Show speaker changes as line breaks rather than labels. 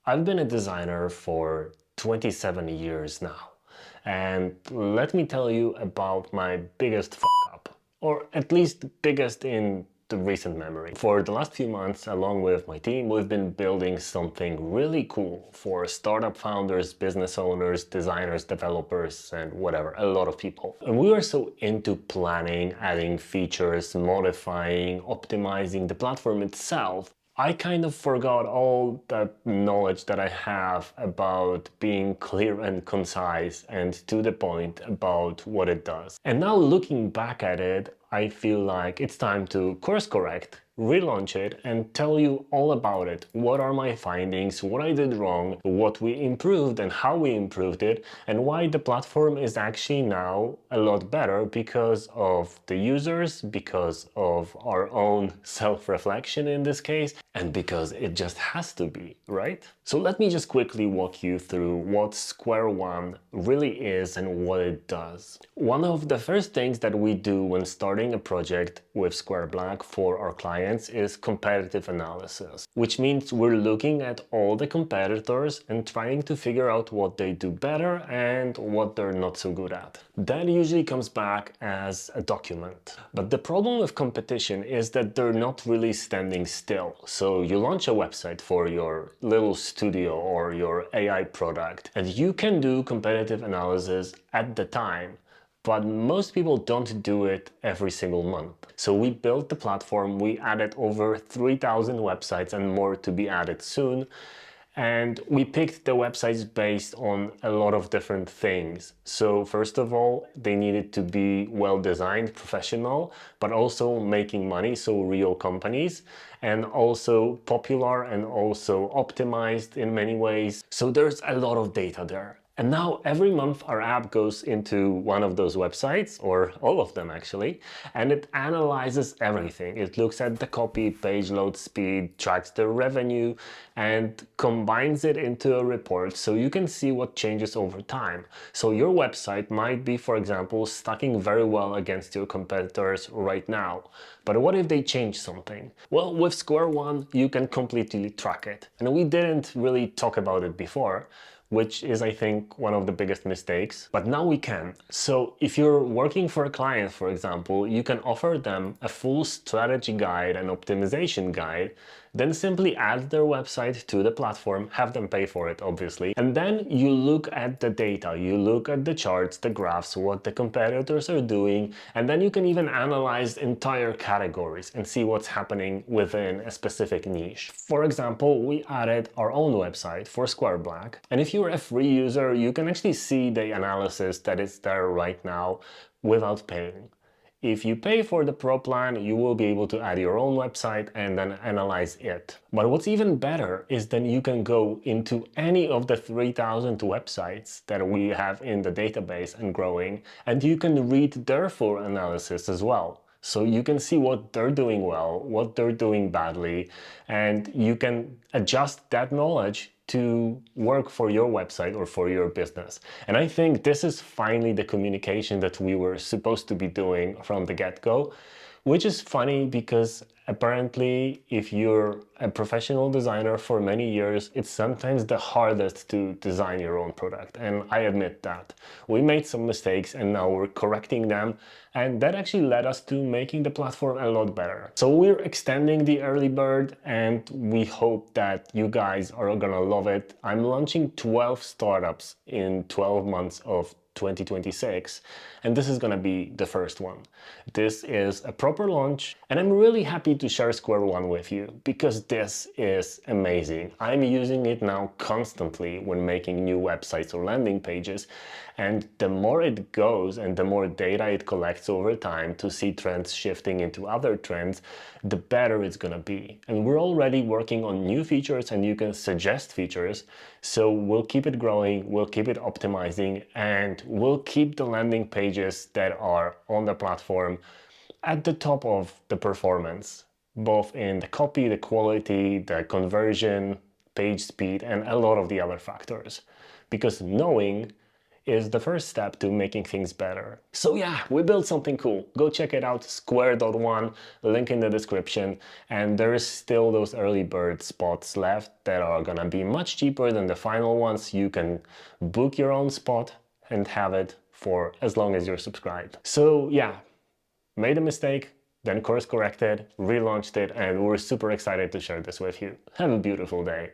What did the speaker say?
I've been a designer for 27 years now, and let me tell you about my biggest fuck up, or at least biggest in the recent memory. For the last few months, along with my team, we've been building something really cool for startup founders, business owners, designers, developers, and whatever, a lot of people. And we were so into planning, adding features, modifying, optimizing the platform itself, I kind of forgot all that knowledge that I have about being clear and concise and to the point about what it does. And now looking back at it, I feel like it's time to course correct, relaunch it, and tell you all about it. What are my findings, what I did wrong, what we improved and how we improved it, and why the platform is actually now a lot better because of the users, because of our own self-reflection in this case, and because it just has to be, right? So let me just quickly walk you through what Square One really is and what it does. One of the first things that we do when starting a project with Square Black for our clients is competitive analysis, which means we're looking at all the competitors and trying to figure out what they do better and what they're not so good at. That usually comes back as a document. But the problem with competition is that they're not really standing still. So you launch a website for your little studio or your AI product, and you can do competitive analysis at the time. But most people don't do it every single month. So we built the platform, we added over 3,000 websites and more to be added soon. And we picked the websites based on a lot of different things. So first of all, they needed to be well designed, professional, but also making money, so real companies, and also popular and also optimized in many ways. So there's a lot of data there. And now every month our app goes into one of those websites, or all of them actually, and it analyzes everything. It looks at the copy, page load speed, tracks the revenue, and combines it into a report so you can see what changes over time. So your website might be, for example, stacking very well against your competitors right now. But what if they change something? Well, with Square One, you can completely track it. And we didn't really talk about it before, which is, I think, one of the biggest mistakes, but now we can. So if you're working for a client, for example, you can offer them a full strategy guide and optimization guide, then simply add their website to the platform, have them pay for it, obviously, and then you look at the data, you look at the charts, the graphs, what the competitors are doing, and then you can even analyze entire categories and see what's happening within a specific niche. For example, we added our own website for Square Black, and if you're a free user, you can actually see the analysis that is there right now without paying. If you pay for the Pro plan, you will be able to add your own website and then analyze it. But what's even better is then you can go into any of the 3,000 websites that we have in the database and growing, and you can read their full analysis as well. So you can see what they're doing well, what they're doing badly, and you can adjust that knowledge to work for your website or for your business. And I think this is finally the communication that we were supposed to be doing from the get-go, which is funny because apparently if you're a professional designer for many years, it's sometimes the hardest to design your own product. And I admit that. We made some mistakes and now we're correcting them. And that actually led us to making the platform a lot better. So we're extending the early bird and we hope that you guys are gonna love it. I'm launching 12 startups in 12 months of 2026, and this is gonna be the first one. This is a proper launch, and I'm really happy to share Square One with you because this is amazing. I'm using it now constantly when making new websites or landing pages, and the more it goes and the more data it collects over time to see trends shifting into other trends, the better it's gonna be. And we're already working on new features and you can suggest features, so we'll keep it growing, we'll keep it optimizing, and we'll keep the landing pages that are on the platform at the top of the performance, both in the copy, the quality, the conversion, page speed, and a lot of the other factors. Because knowing is the first step to making things better. So yeah, we built something cool. Go check it out, square.one, link in the description. And there is still those early bird spots left that are gonna be much cheaper than the final ones. You can book your own spot and have it for as long as you're subscribed. So yeah, made a mistake, then course corrected, relaunched it, and we're super excited to share this with you. Have a beautiful day.